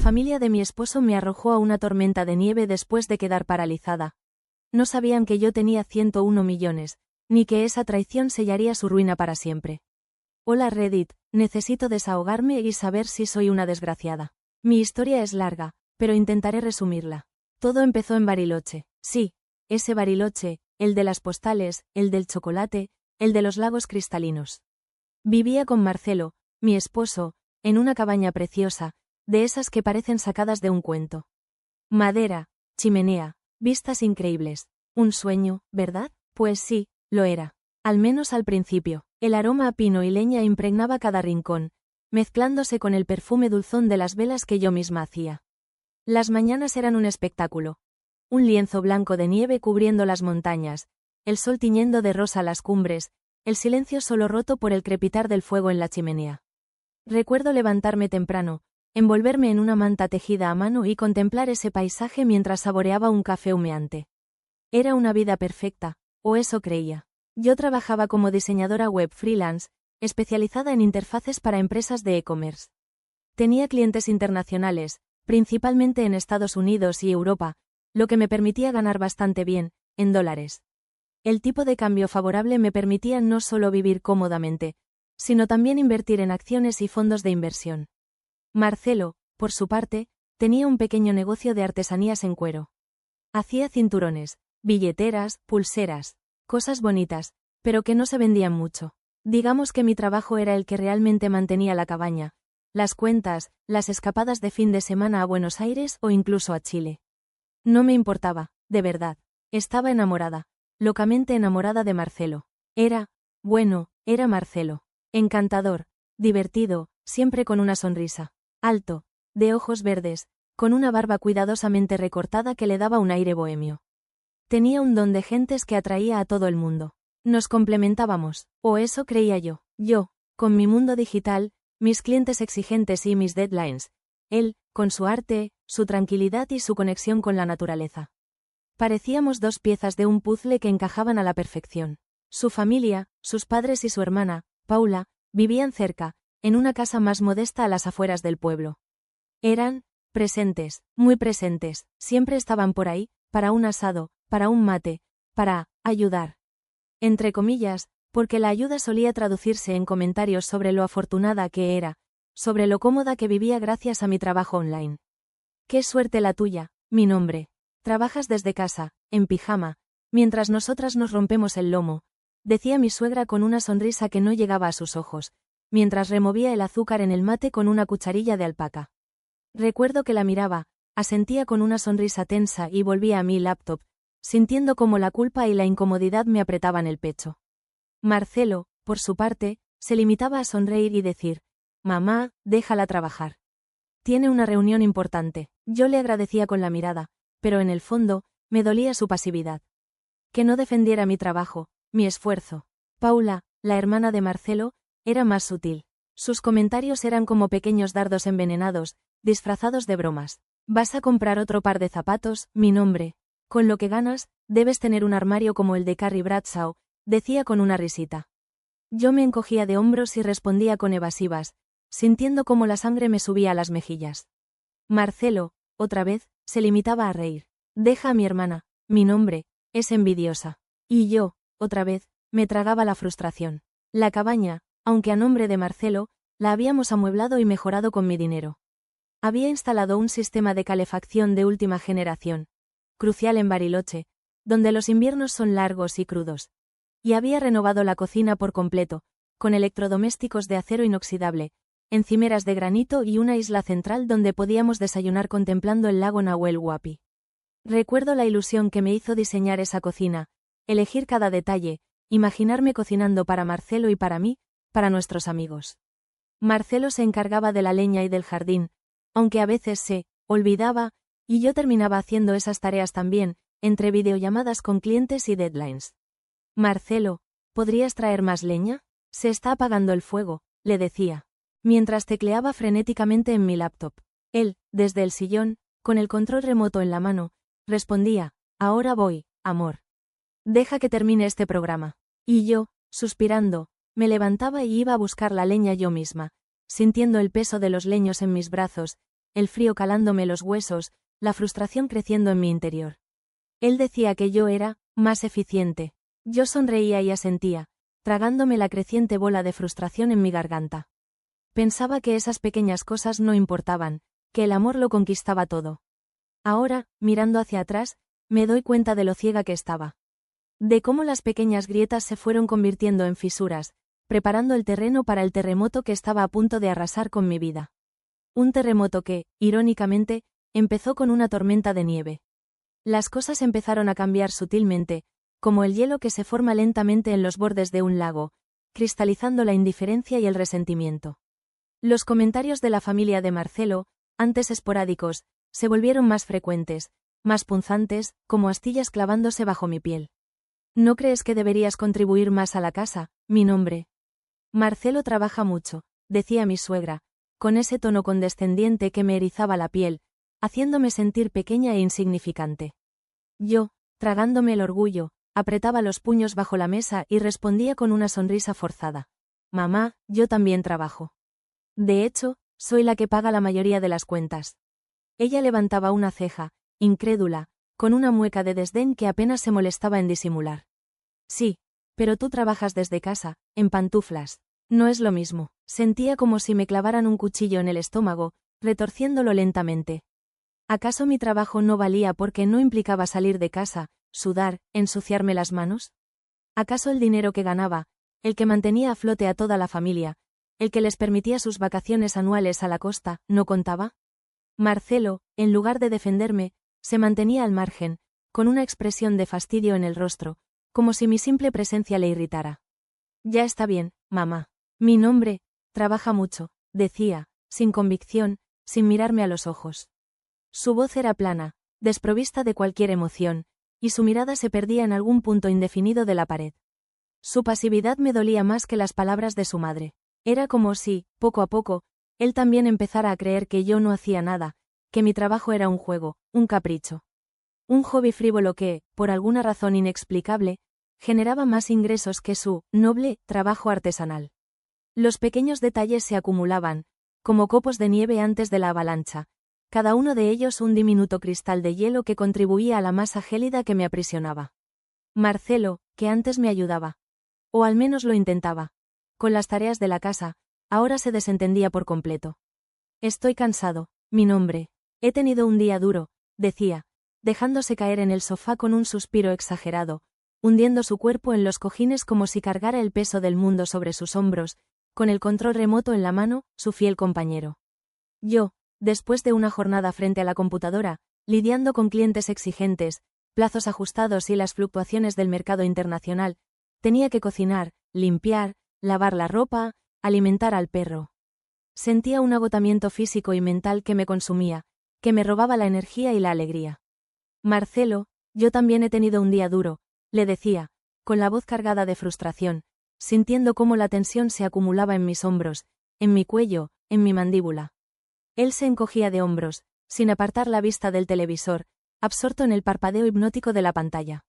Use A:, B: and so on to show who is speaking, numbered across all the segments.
A: familia de mi esposo me arrojó a una tormenta de nieve después de quedar paralizada. No sabían que yo tenía 101 millones, ni que esa traición sellaría su ruina para siempre. Hola Reddit, necesito desahogarme y saber si soy una desgraciada. Mi historia es larga, pero intentaré resumirla. Todo empezó en Bariloche. Sí, ese Bariloche, el de las postales, el del chocolate, el de los lagos cristalinos. Vivía con Marcelo, mi esposo, en una cabaña preciosa, de esas que parecen sacadas de un cuento. Madera, chimenea, vistas increíbles. Un sueño, ¿verdad? Pues sí, lo era. Al menos al principio. El aroma a pino y leña impregnaba cada rincón, mezclándose con el perfume dulzón de las velas que yo misma hacía. Las mañanas eran un espectáculo. Un lienzo blanco de nieve cubriendo las montañas, el sol tiñendo de rosa las cumbres, el silencio solo roto por el crepitar del fuego en la chimenea. Recuerdo levantarme temprano, envolverme en una manta tejida a mano y contemplar ese paisaje mientras saboreaba un café humeante. Era una vida perfecta, o eso creía. Yo trabajaba como diseñadora web freelance, especializada en interfaces para empresas de e-commerce. Tenía clientes internacionales, principalmente en Estados Unidos y Europa, lo que me permitía ganar bastante bien, en dólares. El tipo de cambio favorable me permitía no solo vivir cómodamente, sino también invertir en acciones y fondos de inversión. Marcelo, por su parte, tenía un pequeño negocio de artesanías en cuero. Hacía cinturones, billeteras, pulseras, cosas bonitas, pero que no se vendían mucho. Digamos que mi trabajo era el que realmente mantenía la cabaña, las cuentas, las escapadas de fin de semana a Buenos Aires o incluso a Chile. No me importaba, de verdad. Estaba enamorada, locamente enamorada de Marcelo. Era Marcelo. Encantador, divertido, siempre con una sonrisa. Alto, de ojos verdes, con una barba cuidadosamente recortada que le daba un aire bohemio. Tenía un don de gentes que atraía a todo el mundo. Nos complementábamos, o eso creía yo. Yo, con mi mundo digital, mis clientes exigentes y mis deadlines. Él, con su arte, su tranquilidad y su conexión con la naturaleza. Parecíamos dos piezas de un puzzle que encajaban a la perfección. Su familia, sus padres y su hermana, Paula, vivían cerca, en una casa más modesta a las afueras del pueblo. Eran presentes, muy presentes, siempre estaban por ahí, para un asado, para un mate, para ayudar. Entre comillas, porque la ayuda solía traducirse en comentarios sobre lo afortunada que era, sobre lo cómoda que vivía gracias a mi trabajo online. Qué suerte la tuya, mi nombre. Trabajas desde casa, en pijama, mientras nosotras nos rompemos el lomo, decía mi suegra con una sonrisa que no llegaba a sus ojos, mientras removía el azúcar en el mate con una cucharilla de alpaca. Recuerdo que la miraba, asentía con una sonrisa tensa y volvía a mi laptop, sintiendo cómo la culpa y la incomodidad me apretaban el pecho. Marcelo, por su parte, se limitaba a sonreír y decir, «Mamá, déjala trabajar. Tiene una reunión importante». Yo le agradecía con la mirada, pero en el fondo, me dolía su pasividad. Que no defendiera mi trabajo, mi esfuerzo. Paula, la hermana de Marcelo, era más sutil. Sus comentarios eran como pequeños dardos envenenados, disfrazados de bromas. «Vas a comprar otro par de zapatos, mi nombre. Con lo que ganas, debes tener un armario como el de Carrie Bradshaw», decía con una risita. Yo me encogía de hombros y respondía con evasivas, sintiendo cómo la sangre me subía a las mejillas. Marcelo, otra vez, se limitaba a reír. «Deja a mi hermana, mi nombre, es envidiosa». Y yo, otra vez, me tragaba la frustración. La cabaña, aunque a nombre de Marcelo, la habíamos amueblado y mejorado con mi dinero. Había instalado un sistema de calefacción de última generación, crucial en Bariloche, donde los inviernos son largos y crudos. Y había renovado la cocina por completo, con electrodomésticos de acero inoxidable, encimeras de granito y una isla central donde podíamos desayunar contemplando el lago Nahuel Huapi. Recuerdo la ilusión que me hizo diseñar esa cocina, elegir cada detalle, imaginarme cocinando para Marcelo y para mí, para nuestros amigos. Marcelo se encargaba de la leña y del jardín, aunque a veces se olvidaba, y yo terminaba haciendo esas tareas también, entre videollamadas con clientes y deadlines. Marcelo, ¿podrías traer más leña? Se está apagando el fuego, le decía, mientras tecleaba frenéticamente en mi laptop. Él, desde el sillón, con el control remoto en la mano, respondía, «Ahora voy, amor. Deja que termine este programa». Y yo, suspirando, me levantaba y iba a buscar la leña yo misma, sintiendo el peso de los leños en mis brazos, el frío calándome los huesos, la frustración creciendo en mi interior. Él decía que yo era más eficiente. Yo sonreía y asentía, tragándome la creciente bola de frustración en mi garganta. Pensaba que esas pequeñas cosas no importaban, que el amor lo conquistaba todo. Ahora, mirando hacia atrás, me doy cuenta de lo ciega que estaba. De cómo las pequeñas grietas se fueron convirtiendo en fisuras, preparando el terreno para el terremoto que estaba a punto de arrasar con mi vida. Un terremoto que, irónicamente, empezó con una tormenta de nieve. Las cosas empezaron a cambiar sutilmente, como el hielo que se forma lentamente en los bordes de un lago, cristalizando la indiferencia y el resentimiento. Los comentarios de la familia de Marcelo, antes esporádicos, se volvieron más frecuentes, más punzantes, como astillas clavándose bajo mi piel. ¿No crees que deberías contribuir más a la casa, mi nombre? Marcelo trabaja mucho, decía mi suegra, con ese tono condescendiente que me erizaba la piel, haciéndome sentir pequeña e insignificante. Yo, tragándome el orgullo, apretaba los puños bajo la mesa y respondía con una sonrisa forzada. Mamá, yo también trabajo. De hecho, soy la que paga la mayoría de las cuentas. Ella levantaba una ceja, incrédula, con una mueca de desdén que apenas se molestaba en disimular. Sí, pero tú trabajas desde casa, en pantuflas. No es lo mismo. Sentía como si me clavaran un cuchillo en el estómago, retorciéndolo lentamente. ¿Acaso mi trabajo no valía porque no implicaba salir de casa, sudar, ensuciarme las manos? ¿Acaso el dinero que ganaba, el que mantenía a flote a toda la familia, el que les permitía sus vacaciones anuales a la costa, no contaba? Marcelo, en lugar de defenderme, se mantenía al margen, con una expresión de fastidio en el rostro, como si mi simple presencia le irritara. Ya está bien, mamá. Mi nombre, trabaja mucho, decía, sin convicción, sin mirarme a los ojos. Su voz era plana, desprovista de cualquier emoción, y su mirada se perdía en algún punto indefinido de la pared. Su pasividad me dolía más que las palabras de su madre. Era como si, poco a poco, él también empezara a creer que yo no hacía nada, que mi trabajo era un juego, un capricho. Un hobby frívolo que, por alguna razón inexplicable, generaba más ingresos que su noble trabajo artesanal. Los pequeños detalles se acumulaban, como copos de nieve antes de la avalancha, cada uno de ellos un diminuto cristal de hielo que contribuía a la masa gélida que me aprisionaba. Marcelo, que antes me ayudaba. O al menos lo intentaba. Con las tareas de la casa, ahora se desentendía por completo. Estoy cansado, mi nombre. He tenido un día duro, decía, dejándose caer en el sofá con un suspiro exagerado, hundiendo su cuerpo en los cojines como si cargara el peso del mundo sobre sus hombros, con el control remoto en la mano, su fiel compañero. Yo, después de una jornada frente a la computadora, lidiando con clientes exigentes, plazos ajustados y las fluctuaciones del mercado internacional, tenía que cocinar, limpiar, lavar la ropa, alimentar al perro. Sentía un agotamiento físico y mental que me consumía, que me robaba la energía y la alegría. Marcelo, yo también he tenido un día duro, le decía, con la voz cargada de frustración, sintiendo cómo la tensión se acumulaba en mis hombros, en mi cuello, en mi mandíbula. Él se encogía de hombros, sin apartar la vista del televisor, absorto en el parpadeo hipnótico de la pantalla.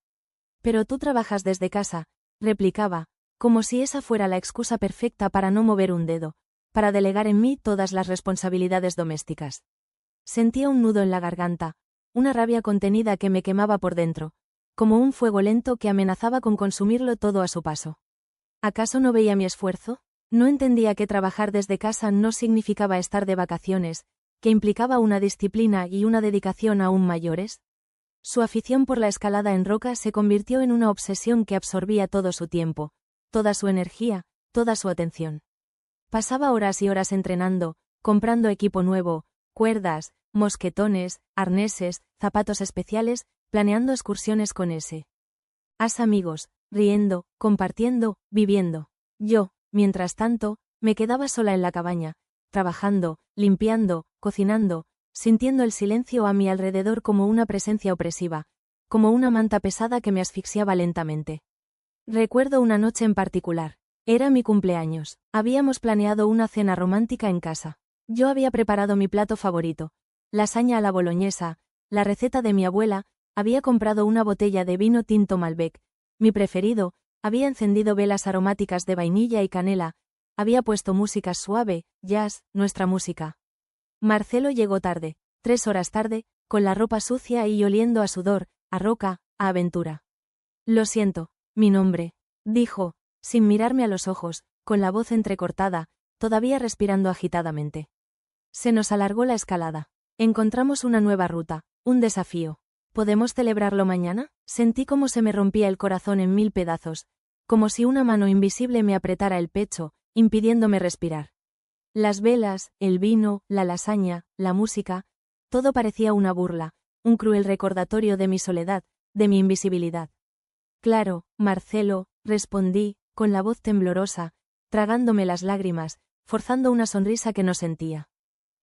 A: Pero tú trabajas desde casa, replicaba, como si esa fuera la excusa perfecta para no mover un dedo, para delegar en mí todas las responsabilidades domésticas. Sentía un nudo en la garganta, una rabia contenida que me quemaba por dentro, como un fuego lento que amenazaba con consumirlo todo a su paso. ¿Acaso no veía mi esfuerzo? No entendía que trabajar desde casa no significaba estar de vacaciones, que implicaba una disciplina y una dedicación aún mayores. Su afición por la escalada en roca se convirtió en una obsesión que absorbía todo su tiempo, toda su energía, toda su atención. Pasaba horas y horas entrenando, comprando equipo nuevo, cuerdas, mosquetones, arneses, zapatos especiales, planeando excursiones con amigos, riendo, compartiendo, viviendo. Yo, mientras tanto, me quedaba sola en la cabaña, trabajando, limpiando, cocinando, sintiendo el silencio a mi alrededor como una presencia opresiva, como una manta pesada que me asfixiaba lentamente. Recuerdo una noche en particular. Era mi cumpleaños. Habíamos planeado una cena romántica en casa. Yo había preparado mi plato favorito, lasaña a la boloñesa, la receta de mi abuela, había comprado una botella de vino tinto Malbec, mi preferido, había encendido velas aromáticas de vainilla y canela, había puesto música suave, jazz, nuestra música. Marcelo llegó tarde, 3 horas tarde, con la ropa sucia y oliendo a sudor, a roca, a aventura. Lo siento, mi nombre, dijo, sin mirarme a los ojos, con la voz entrecortada, todavía respirando agitadamente. Se nos alargó la escalada. Encontramos una nueva ruta, un desafío. ¿Podemos celebrarlo mañana? Sentí como se me rompía el corazón en 1000 pedazos, como si una mano invisible me apretara el pecho, impidiéndome respirar. Las velas, el vino, la lasaña, la música, todo parecía una burla, un cruel recordatorio de mi soledad, de mi invisibilidad. Claro, Marcelo, respondí, con la voz temblorosa, tragándome las lágrimas, forzando una sonrisa que no sentía.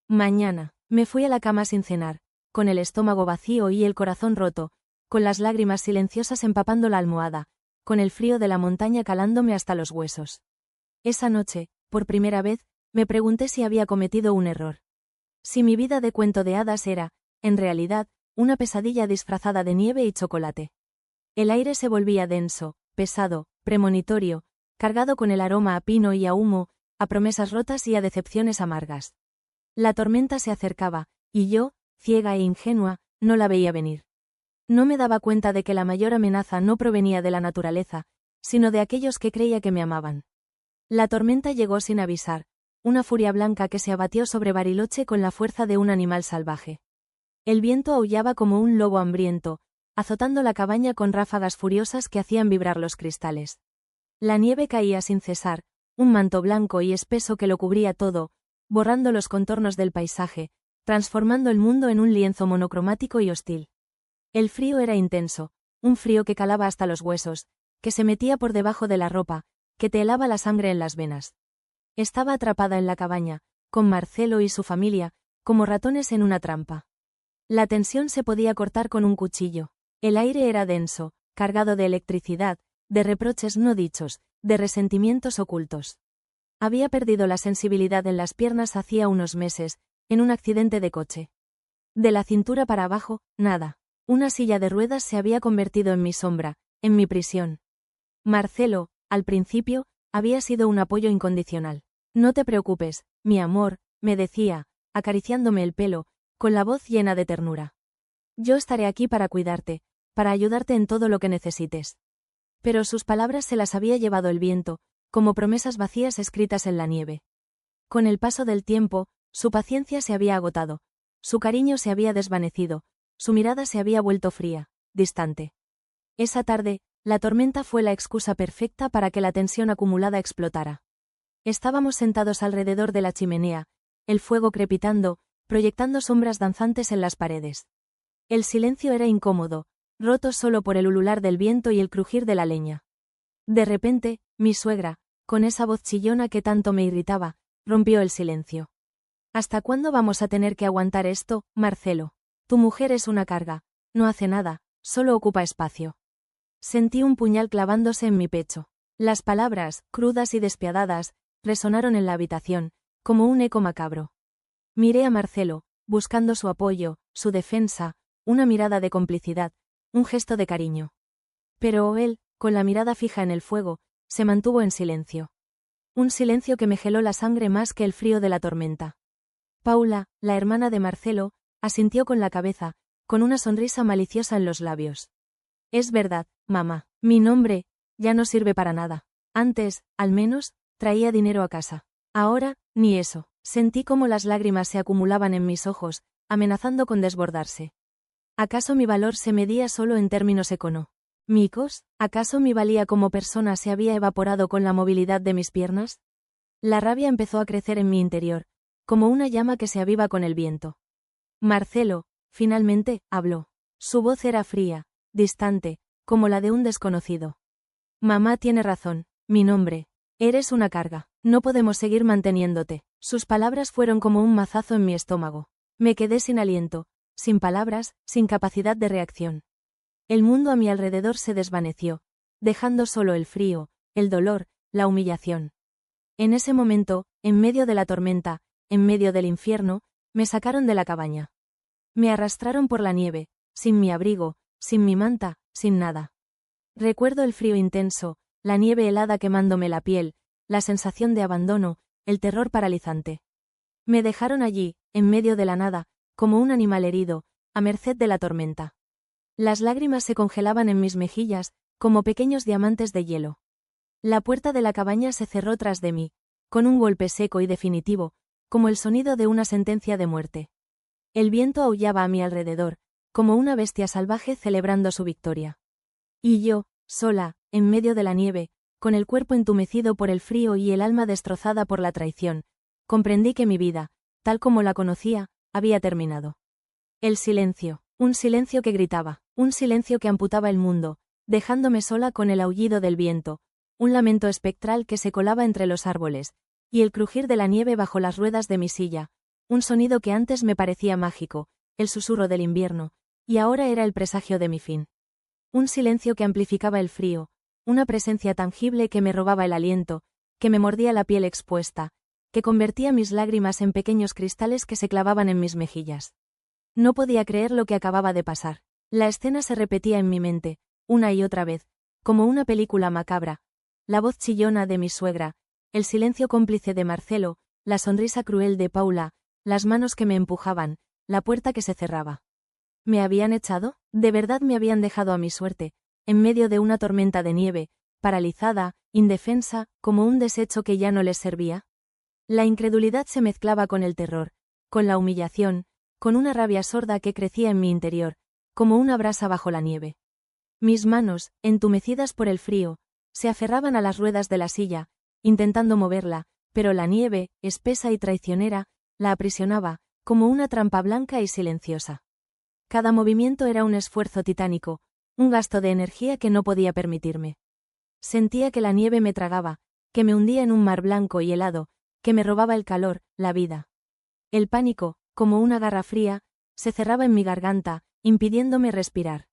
A: Mañana, me fui a la cama sin cenar, con el estómago vacío y el corazón roto, con las lágrimas silenciosas empapando la almohada, con el frío de la montaña calándome hasta los huesos. Esa noche, por primera vez, me pregunté si había cometido un error. Si mi vida de cuento de hadas era, en realidad, una pesadilla disfrazada de nieve y chocolate. El aire se volvía denso, pesado, premonitorio, cargado con el aroma a pino y a humo, a promesas rotas y a decepciones amargas. La tormenta se acercaba, y yo, ciega e ingenua, no la veía venir. No me daba cuenta de que la mayor amenaza no provenía de la naturaleza, sino de aquellos que creía que me amaban. La tormenta llegó sin avisar, una furia blanca que se abatió sobre Bariloche con la fuerza de un animal salvaje. El viento aullaba como un lobo hambriento, azotando la cabaña con ráfagas furiosas que hacían vibrar los cristales. La nieve caía sin cesar, un manto blanco y espeso que lo cubría todo, borrando los contornos del paisaje, transformando el mundo en un lienzo monocromático y hostil. El frío era intenso, un frío que calaba hasta los huesos, que se metía por debajo de la ropa, que te helaba la sangre en las venas. Estaba atrapada en la cabaña, con Marcelo y su familia, como ratones en una trampa. La tensión se podía cortar con un cuchillo. El aire era denso, cargado de electricidad, de reproches no dichos, de resentimientos ocultos. Había perdido la sensibilidad en las piernas hacía unos meses, en un accidente de coche. De la cintura para abajo, nada. Una silla de ruedas se había convertido en mi sombra, en mi prisión. Marcelo, al principio, había sido un apoyo incondicional. No te preocupes, mi amor, me decía, acariciándome el pelo, con la voz llena de ternura. Yo estaré aquí para cuidarte, para ayudarte en todo lo que necesites. Pero sus palabras se las había llevado el viento, como promesas vacías escritas en la nieve. Con el paso del tiempo, su paciencia se había agotado, su cariño se había desvanecido, su mirada se había vuelto fría, distante. Esa tarde, la tormenta fue la excusa perfecta para que la tensión acumulada explotara. Estábamos sentados alrededor de la chimenea, el fuego crepitando, proyectando sombras danzantes en las paredes. El silencio era incómodo, roto solo por el ulular del viento y el crujir de la leña. De repente, mi suegra, con esa voz chillona que tanto me irritaba, rompió el silencio. ¿Hasta cuándo vamos a tener que aguantar esto, Marcelo? Tu mujer es una carga, no hace nada, solo ocupa espacio. Sentí un puñal clavándose en mi pecho. Las palabras, crudas y despiadadas, resonaron en la habitación, como un eco macabro. Miré a Marcelo, buscando su apoyo, su defensa, una mirada de complicidad, un gesto de cariño. Pero él, con la mirada fija en el fuego, se mantuvo en silencio. Un silencio que me geló la sangre más que el frío de la tormenta. Paula, la hermana de Marcelo, asintió con la cabeza, con una sonrisa maliciosa en los labios. Es verdad, mamá, mi nombre, ya no sirve para nada. Antes, al menos, traía dinero a casa. Ahora, ni eso. Sentí como las lágrimas se acumulaban en mis ojos, amenazando con desbordarse. ¿Acaso mi valor se medía solo en términos económicos? ¿Acaso mi valía como persona se había evaporado con la movilidad de mis piernas? La rabia empezó a crecer en mi interior, como una llama que se aviva con el viento. Marcelo, finalmente, habló. Su voz era fría, distante, como la de un desconocido. Mamá tiene razón, mi nombre. Eres una carga. No podemos seguir manteniéndote. Sus palabras fueron como un mazazo en mi estómago. Me quedé sin aliento, sin palabras, sin capacidad de reacción. El mundo a mi alrededor se desvaneció, dejando solo el frío, el dolor, la humillación. En ese momento, en medio de la tormenta, en medio del infierno, me sacaron de la cabaña. Me arrastraron por la nieve, sin mi abrigo, sin mi manta, sin nada. Recuerdo el frío intenso, la nieve helada quemándome la piel, la sensación de abandono, el terror paralizante. Me dejaron allí, en medio de la nada, como un animal herido, a merced de la tormenta. Las lágrimas se congelaban en mis mejillas, como pequeños diamantes de hielo. La puerta de la cabaña se cerró tras de mí, con un golpe seco y definitivo, como el sonido de una sentencia de muerte. El viento aullaba a mi alrededor, como una bestia salvaje celebrando su victoria. Y yo, sola, en medio de la nieve, con el cuerpo entumecido por el frío y el alma destrozada por la traición, comprendí que mi vida, tal como la conocía, había terminado. El silencio, un silencio que gritaba, un silencio que amputaba el mundo, dejándome sola con el aullido del viento, un lamento espectral que se colaba entre los árboles, y el crujir de la nieve bajo las ruedas de mi silla, un sonido que antes me parecía mágico, el susurro del invierno, y ahora era el presagio de mi fin. Un silencio que amplificaba el frío, una presencia tangible que me robaba el aliento, que me mordía la piel expuesta, que convertía mis lágrimas en pequeños cristales que se clavaban en mis mejillas. No podía creer lo que acababa de pasar. La escena se repetía en mi mente, una y otra vez, como una película macabra. La voz chillona de mi suegra, el silencio cómplice de Marcelo, la sonrisa cruel de Paula, las manos que me empujaban, la puerta que se cerraba. ¿Me habían echado? ¿De verdad me habían dejado a mi suerte, en medio de una tormenta de nieve, paralizada, indefensa, como un desecho que ya no les servía? La incredulidad se mezclaba con el terror, con la humillación, con una rabia sorda que crecía en mi interior, como una brasa bajo la nieve. Mis manos, entumecidas por el frío, se aferraban a las ruedas de la silla, intentando moverla, pero la nieve, espesa y traicionera, la aprisionaba, como una trampa blanca y silenciosa. Cada movimiento era un esfuerzo titánico, un gasto de energía que no podía permitirme. Sentía que la nieve me tragaba, que me hundía en un mar blanco y helado, que me robaba el calor, la vida. El pánico, como una garra fría, se cerraba en mi garganta, impidiéndome respirar.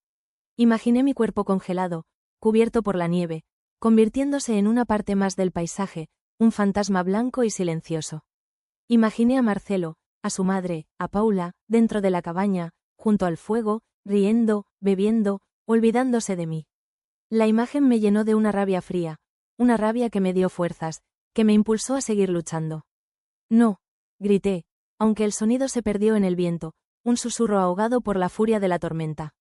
A: Imaginé mi cuerpo congelado, cubierto por la nieve, convirtiéndose en una parte más del paisaje, un fantasma blanco y silencioso. Imaginé a Marcelo, a su madre, a Paula, dentro de la cabaña, junto al fuego, riendo, bebiendo, olvidándose de mí. La imagen me llenó de una rabia fría, una rabia que me dio fuerzas, que me impulsó a seguir luchando. No, grité, aunque el sonido se perdió en el viento, un susurro ahogado por la furia de la tormenta.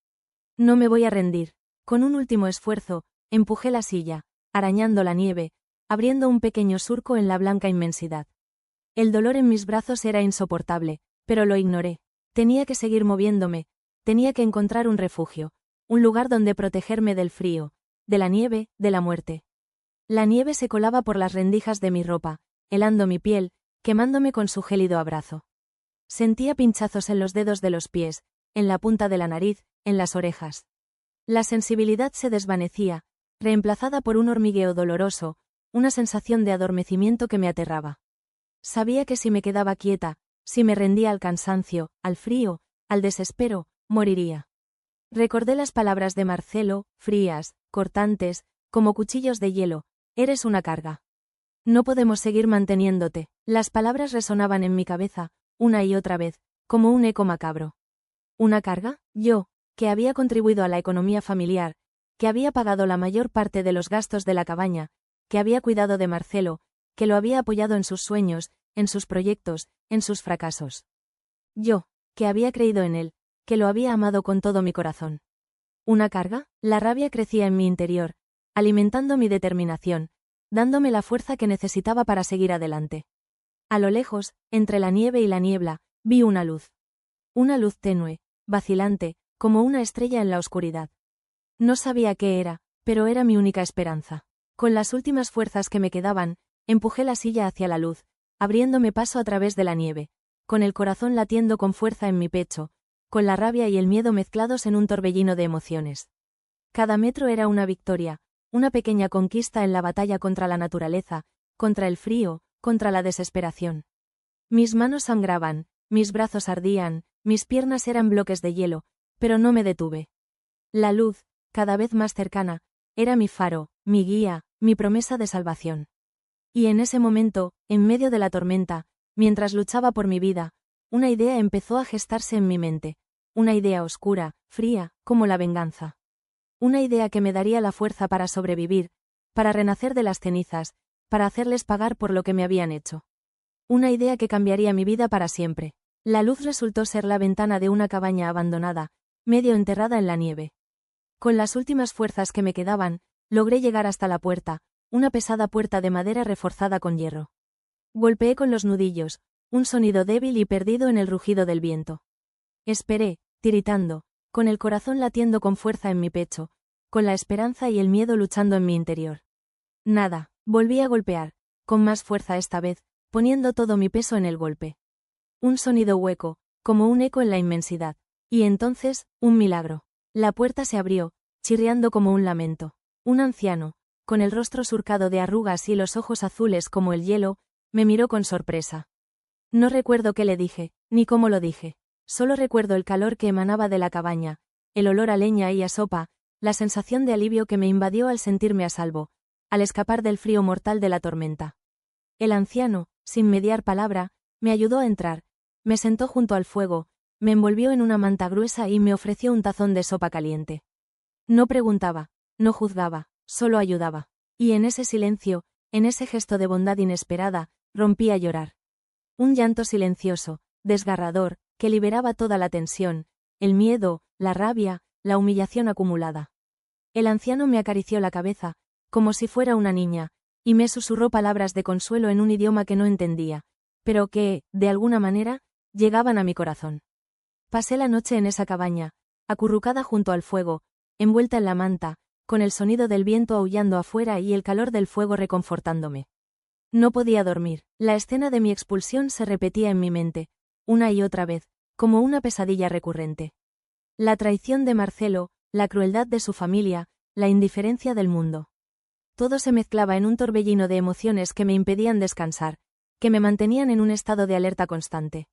A: No me voy a rendir. Con un último esfuerzo, empujé la silla, arañando la nieve, abriendo un pequeño surco en la blanca inmensidad. El dolor en mis brazos era insoportable, pero lo ignoré. Tenía que seguir moviéndome, tenía que encontrar un refugio, un lugar donde protegerme del frío, de la nieve, de la muerte. La nieve se colaba por las rendijas de mi ropa, helando mi piel, quemándome con su gélido abrazo. Sentía pinchazos en los dedos de los pies, en la punta de la nariz, en las orejas. La sensibilidad se desvanecía, reemplazada por un hormigueo doloroso, una sensación de adormecimiento que me aterraba. Sabía que si me quedaba quieta, si me rendía al cansancio, al frío, al desespero, moriría. Recordé las palabras de Marcelo, frías, cortantes, como cuchillos de hielo: eres una carga. No podemos seguir manteniéndote. Las palabras resonaban en mi cabeza, una y otra vez, como un eco macabro. ¿Una carga? Yo, que había contribuido a la economía familiar, que había pagado la mayor parte de los gastos de la cabaña, que había cuidado de Marcelo, que lo había apoyado en sus sueños, en sus proyectos, en sus fracasos. Yo, que había creído en él, que lo había amado con todo mi corazón. ¿Una carga? La rabia crecía en mi interior, alimentando mi determinación, dándome la fuerza que necesitaba para seguir adelante. A lo lejos, entre la nieve y la niebla, vi una luz. Una luz tenue, vacilante, como una estrella en la oscuridad. No sabía qué era, pero era mi única esperanza. Con las últimas fuerzas que me quedaban, empujé la silla hacia la luz, abriéndome paso a través de la nieve, con el corazón latiendo con fuerza en mi pecho, con la rabia y el miedo mezclados en un torbellino de emociones. Cada metro era una victoria, una pequeña conquista en la batalla contra la naturaleza, contra el frío, contra la desesperación. Mis manos sangraban, mis brazos ardían, mis piernas eran bloques de hielo, pero no me detuve. La luz, cada vez más cercana, era mi faro, mi guía, mi promesa de salvación. Y en ese momento, en medio de la tormenta, mientras luchaba por mi vida, una idea empezó a gestarse en mi mente, una idea oscura, fría, como la venganza. Una idea que me daría la fuerza para sobrevivir, para renacer de las cenizas, para hacerles pagar por lo que me habían hecho. Una idea que cambiaría mi vida para siempre. La luz resultó ser la ventana de una cabaña abandonada, medio enterrada en la nieve. Con las últimas fuerzas que me quedaban, logré llegar hasta la puerta, una pesada puerta de madera reforzada con hierro. Golpeé con los nudillos, un sonido débil y perdido en el rugido del viento. Esperé, tiritando, con el corazón latiendo con fuerza en mi pecho, con la esperanza y el miedo luchando en mi interior. Nada, volví a golpear, con más fuerza esta vez, poniendo todo mi peso en el golpe. Un sonido hueco, como un eco en la inmensidad. Y entonces, un milagro. La puerta se abrió, chirriando como un lamento. Un anciano, con el rostro surcado de arrugas y los ojos azules como el hielo, me miró con sorpresa. No recuerdo qué le dije, ni cómo lo dije. Solo recuerdo el calor que emanaba de la cabaña, el olor a leña y a sopa, la sensación de alivio que me invadió al sentirme a salvo, al escapar del frío mortal de la tormenta. El anciano, sin mediar palabra, me ayudó a entrar, me sentó junto al fuego, me envolvió en una manta gruesa y me ofreció un tazón de sopa caliente. No preguntaba, no juzgaba, solo ayudaba. Y en ese silencio, en ese gesto de bondad inesperada, rompí a llorar. Un llanto silencioso, desgarrador, que liberaba toda la tensión, el miedo, la rabia, la humillación acumulada. El anciano me acarició la cabeza, como si fuera una niña, y me susurró palabras de consuelo en un idioma que no entendía, pero que, de alguna manera, llegaban a mi corazón. Pasé la noche en esa cabaña, acurrucada junto al fuego, envuelta en la manta, con el sonido del viento aullando afuera y el calor del fuego reconfortándome. No podía dormir, la escena de mi expulsión se repetía en mi mente, una y otra vez, como una pesadilla recurrente. La traición de Marcelo, la crueldad de su familia, la indiferencia del mundo. Todo se mezclaba en un torbellino de emociones que me impedían descansar, que me mantenían en un estado de alerta constante.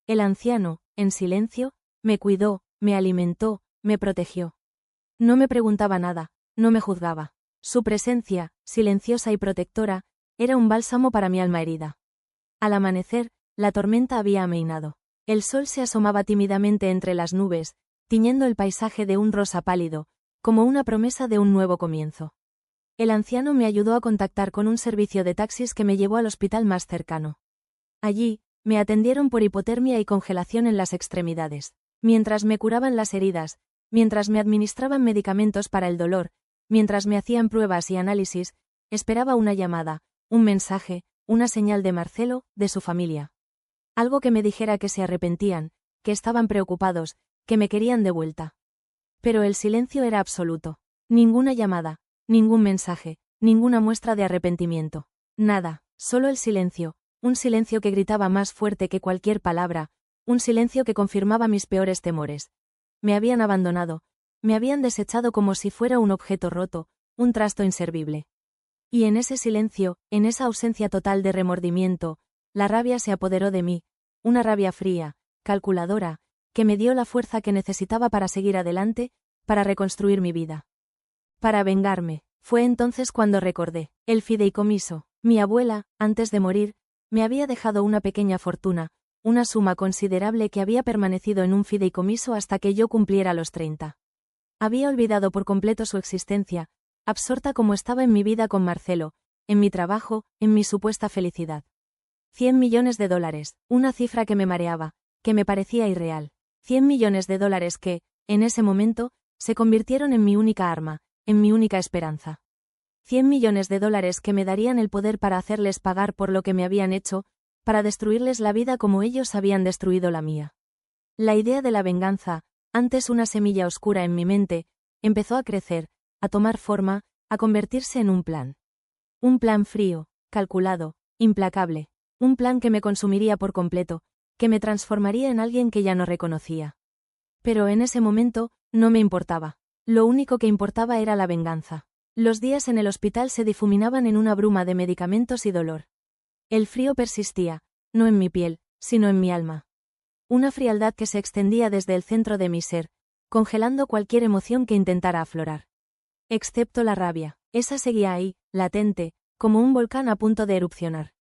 A: El anciano, en silencio, me cuidó, me alimentó, me protegió. No me preguntaba nada, no me juzgaba. Su presencia, silenciosa y protectora, era un bálsamo para mi alma herida. Al amanecer, la tormenta había amainado. El sol se asomaba tímidamente entre las nubes, tiñendo el paisaje de un rosa pálido, como una promesa de un nuevo comienzo. El anciano me ayudó a contactar con un servicio de taxis que me llevó al hospital más cercano. Allí, me atendieron por hipotermia y congelación en las extremidades. Mientras me curaban las heridas, mientras me administraban medicamentos para el dolor, mientras me hacían pruebas y análisis, esperaba una llamada, un mensaje, una señal de Marcelo, de su familia. Algo que me dijera que se arrepentían, que estaban preocupados, que me querían de vuelta. Pero el silencio era absoluto. Ninguna llamada, ningún mensaje, ninguna muestra de arrepentimiento. Nada, solo el silencio, un silencio que gritaba más fuerte que cualquier palabra, un silencio que confirmaba mis peores temores. Me habían abandonado, me habían desechado como si fuera un objeto roto, un trasto inservible. Y en ese silencio, en esa ausencia total de remordimiento, la rabia se apoderó de mí, una rabia fría, calculadora, que me dio la fuerza que necesitaba para seguir adelante, para reconstruir mi vida. Para vengarme, fue entonces cuando recordé, el fideicomiso. Mi abuela, antes de morir, me había dejado una pequeña fortuna, una suma considerable que había permanecido en un fideicomiso hasta que yo cumpliera los 30. Había olvidado por completo su existencia, absorta como estaba en mi vida con Marcelo, en mi trabajo, en mi supuesta felicidad. 100 millones de dólares, una cifra que me mareaba, que me parecía irreal. 100 millones de dólares que, en ese momento, se convirtieron en mi única arma, en mi única esperanza. 100 millones de dólares que me darían el poder para hacerles pagar por lo que me habían hecho, para destruirles la vida como ellos habían destruido la mía. La idea de la venganza, antes una semilla oscura en mi mente, empezó a crecer, a tomar forma, a convertirse en un plan. Un plan frío, calculado, implacable, un plan que me consumiría por completo, que me transformaría en alguien que ya no reconocía. Pero en ese momento, no me importaba. Lo único que importaba era la venganza. Los días en el hospital se difuminaban en una bruma de medicamentos y dolor. El frío persistía, no en mi piel, sino en mi alma. Una frialdad que se extendía desde el centro de mi ser, congelando cualquier emoción que intentara aflorar. Excepto la rabia, esa seguía ahí, latente, como un volcán a punto de erupcionar.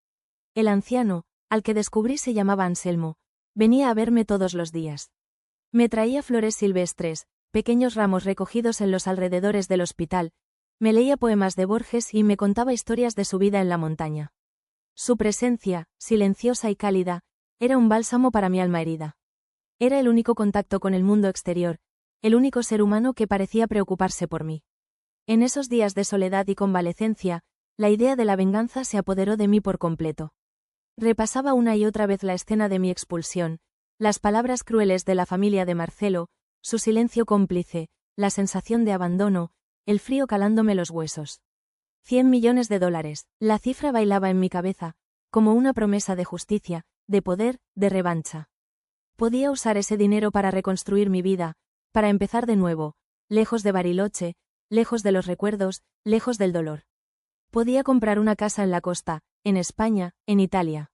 A: El anciano, al que descubrí se llamaba Anselmo, venía a verme todos los días. Me traía flores silvestres, pequeños ramos recogidos en los alrededores del hospital, me leía poemas de Borges y me contaba historias de su vida en la montaña. Su presencia, silenciosa y cálida, era un bálsamo para mi alma herida. Era el único contacto con el mundo exterior, el único ser humano que parecía preocuparse por mí. En esos días de soledad y convalecencia, la idea de la venganza se apoderó de mí por completo. Repasaba una y otra vez la escena de mi expulsión, las palabras crueles de la familia de Marcelo, su silencio cómplice, la sensación de abandono, el frío calándome los huesos. $100 millones, la cifra bailaba en mi cabeza, como una promesa de justicia, de poder, de revancha. Podía usar ese dinero para reconstruir mi vida, para empezar de nuevo, lejos de Bariloche, lejos de los recuerdos, lejos del dolor. Podía comprar una casa en la costa, en España, en Italia.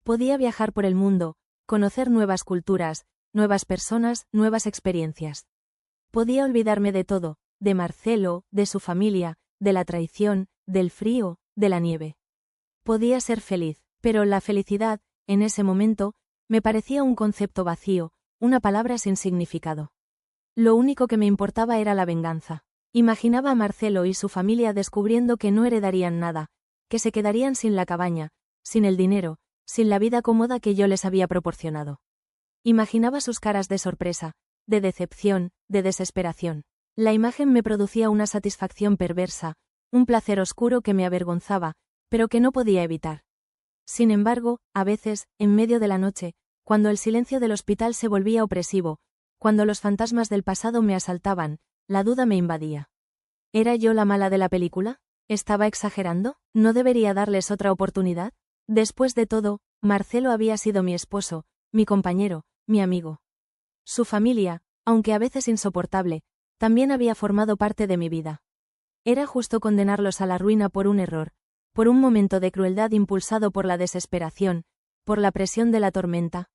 A: Podía viajar por el mundo, conocer nuevas culturas, nuevas personas, nuevas experiencias. Podía olvidarme de todo, de Marcelo, de su familia, de la traición, del frío, de la nieve. Podía ser feliz, pero la felicidad, en ese momento, me parecía un concepto vacío, una palabra sin significado. Lo único que me importaba era la venganza. Imaginaba a Marcelo y su familia descubriendo que no heredarían nada, que se quedarían sin la cabaña, sin el dinero, sin la vida cómoda que yo les había proporcionado. Imaginaba sus caras de sorpresa, de decepción, de desesperación. La imagen me producía una satisfacción perversa, un placer oscuro que me avergonzaba, pero que no podía evitar. Sin embargo, a veces, en medio de la noche, cuando el silencio del hospital se volvía opresivo, cuando los fantasmas del pasado me asaltaban, la duda me invadía. ¿Era yo la mala de la película? ¿Estaba exagerando? ¿No debería darles otra oportunidad? Después de todo, Marcelo había sido mi esposo, mi compañero, mi amigo. Su familia, aunque a veces insoportable, también había formado parte de mi vida. ¿Era justo condenarlos a la ruina por un error, por un momento de crueldad impulsado por la desesperación, por la presión de la tormenta?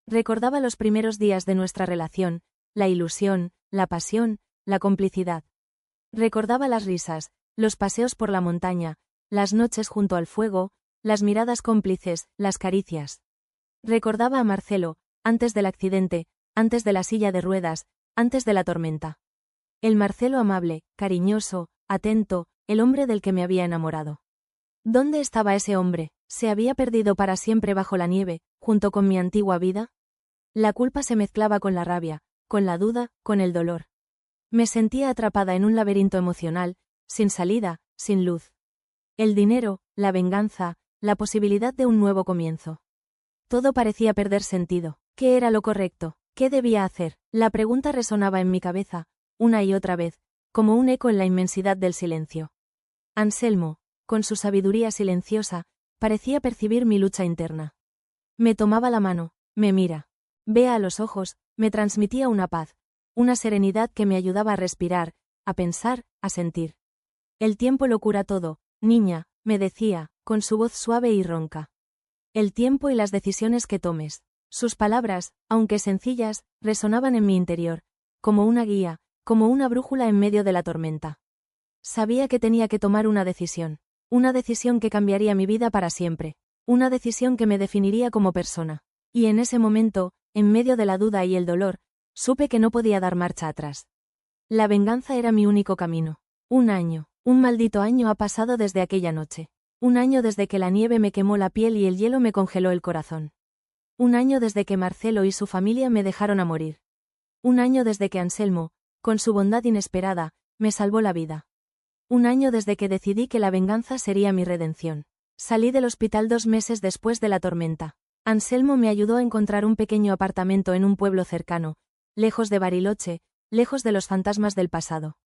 A: Recordaba los primeros días de nuestra relación, la ilusión, la pasión, la complicidad. Recordaba las risas, los paseos por la montaña, las noches junto al fuego, las miradas cómplices, las caricias. Recordaba a Marcelo, antes del accidente, antes de la silla de ruedas, antes de la tormenta. El Marcelo amable, cariñoso, atento, el hombre del que me había enamorado. ¿Dónde estaba ese hombre? ¿Se había perdido para siempre bajo la nieve, junto con mi antigua vida? La culpa se mezclaba con la rabia, con la duda, con el dolor. Me sentía atrapada en un laberinto emocional, sin salida, sin luz. El dinero, la venganza, la posibilidad de un nuevo comienzo. Todo parecía perder sentido. ¿Qué era lo correcto? ¿Qué debía hacer? La pregunta resonaba en mi cabeza, una y otra vez, como un eco en la inmensidad del silencio. Anselmo, con su sabiduría silenciosa, parecía percibir mi lucha interna. Me tomaba la mano, me mira. Vea a los ojos, me transmitía una paz, una serenidad que me ayudaba a respirar, a pensar, a sentir. El tiempo lo cura todo, niña, me decía, con su voz suave y ronca. El tiempo y las decisiones que tomes. Sus palabras, aunque sencillas, resonaban en mi interior, como una guía, como una brújula en medio de la tormenta. Sabía que tenía que tomar una decisión que cambiaría mi vida para siempre, una decisión que me definiría como persona. Y en ese momento, en medio de la duda y el dolor, supe que no podía dar marcha atrás. La venganza era mi único camino. Un maldito año ha pasado desde aquella noche. Un año desde que la nieve me quemó la piel y el hielo me congeló el corazón. Un año desde que Marcelo y su familia me dejaron a morir. Un año desde que Anselmo, con su bondad inesperada, me salvó la vida. Un año desde que decidí que la venganza sería mi redención. Salí del hospital 2 meses después de la tormenta. Anselmo me ayudó a encontrar un pequeño apartamento en un pueblo cercano, lejos de Bariloche, lejos de los fantasmas del pasado.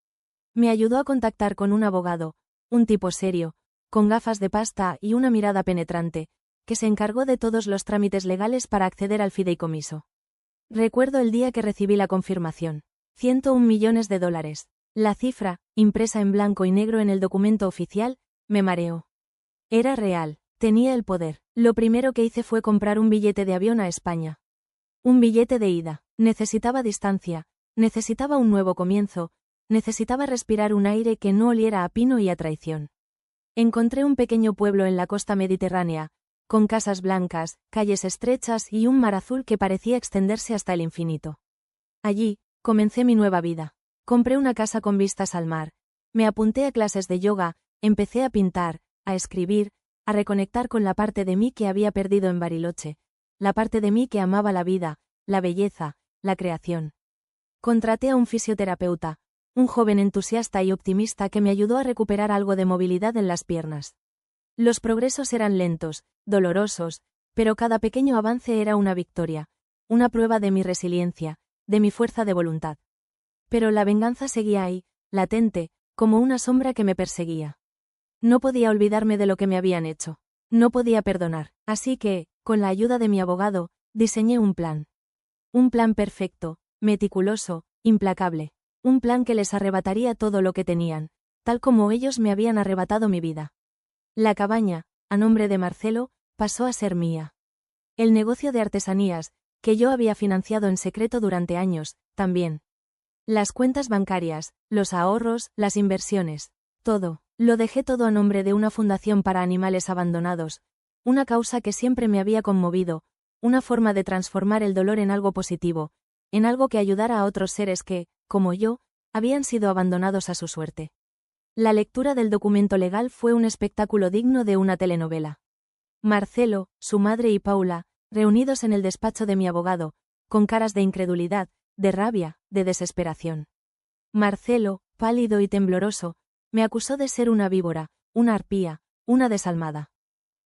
A: Me ayudó a contactar con un abogado, un tipo serio, con gafas de pasta y una mirada penetrante, que se encargó de todos los trámites legales para acceder al fideicomiso. Recuerdo el día que recibí la confirmación. $101 millones. La cifra, impresa en blanco y negro en el documento oficial, me mareó. Era real, tenía el poder. Lo primero que hice fue comprar un billete de avión a España. Un billete de ida. Necesitaba distancia, necesitaba un nuevo comienzo, necesitaba respirar un aire que no oliera a pino y a traición. Encontré un pequeño pueblo en la costa mediterránea, con casas blancas, calles estrechas y un mar azul que parecía extenderse hasta el infinito. Allí, comencé mi nueva vida. Compré una casa con vistas al mar, me apunté a clases de yoga, empecé a pintar, a escribir, a reconectar con la parte de mí que había perdido en Bariloche, la parte de mí que amaba la vida, la belleza, la creación. Contraté a un fisioterapeuta, un joven entusiasta y optimista que me ayudó a recuperar algo de movilidad en las piernas. Los progresos eran lentos, dolorosos, pero cada pequeño avance era una victoria, una prueba de mi resiliencia, de mi fuerza de voluntad. Pero la venganza seguía ahí, latente, como una sombra que me perseguía. No podía olvidarme de lo que me habían hecho. No podía perdonar. Así que, con la ayuda de mi abogado, diseñé un plan. Un plan perfecto, meticuloso, implacable. Un plan que les arrebataría todo lo que tenían, tal como ellos me habían arrebatado mi vida. La cabaña, a nombre de Marcelo, pasó a ser mía. El negocio de artesanías, que yo había financiado en secreto durante años, también. Las cuentas bancarias, los ahorros, las inversiones, todo. Lo dejé todo a nombre de una fundación para animales abandonados, una causa que siempre me había conmovido, una forma de transformar el dolor en algo positivo, en algo que ayudara a otros seres que, como yo, habían sido abandonados a su suerte. La lectura del documento legal fue un espectáculo digno de una telenovela. Marcelo, su madre y Paula, reunidos en el despacho de mi abogado, con caras de incredulidad, de rabia, de desesperación. Marcelo, pálido y tembloroso, me acusó de ser una víbora, una arpía, una desalmada.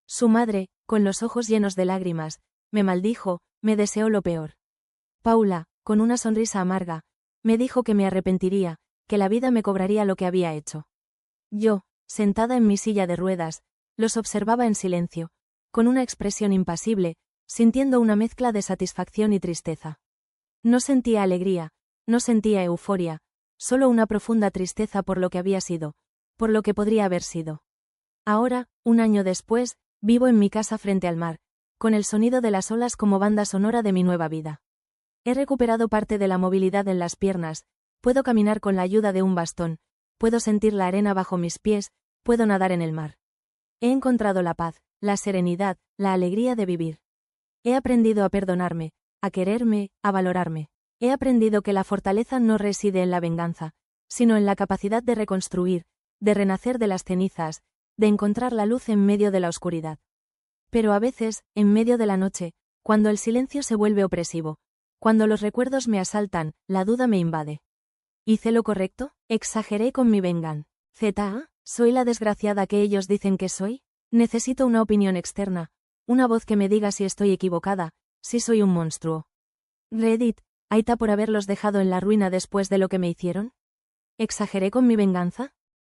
A: Su madre, con los ojos llenos de lágrimas, me maldijo, me deseó lo peor. Paula, con una sonrisa amarga, me dijo que me arrepentiría, que la vida me cobraría lo que había hecho. Yo, sentada en mi silla de ruedas, los observaba en silencio, con una expresión impasible, sintiendo una mezcla de satisfacción y tristeza. No sentía alegría, no sentía euforia, solo una profunda tristeza por lo que había sido, por lo que podría haber sido. Ahora, un año después, vivo en mi casa frente al mar, con el sonido de las olas como banda sonora de mi nueva vida. He recuperado parte de la movilidad en las piernas, puedo caminar con la ayuda de un bastón, puedo sentir la arena bajo mis pies, puedo nadar en el mar. He encontrado la paz, la serenidad, la alegría de vivir. He aprendido a perdonarme, a quererme, a valorarme. He aprendido que la fortaleza no reside en la venganza, sino en la capacidad de reconstruir, de renacer de las cenizas, de encontrar la luz en medio de la oscuridad. Pero a veces, en medio de la noche, cuando el silencio se vuelve opresivo, cuando los recuerdos me asaltan, la duda me invade. ¿Hice lo correcto? ¿Exageré con mi venganza? ¿Soy la desgraciada que ellos dicen que soy? Necesito una opinión externa, una voz que me diga si estoy equivocada, si soy un monstruo. Reddit, ¿Aita por haberlos dejado en la ruina después de lo que me hicieron? ¿Exageré con mi venganza?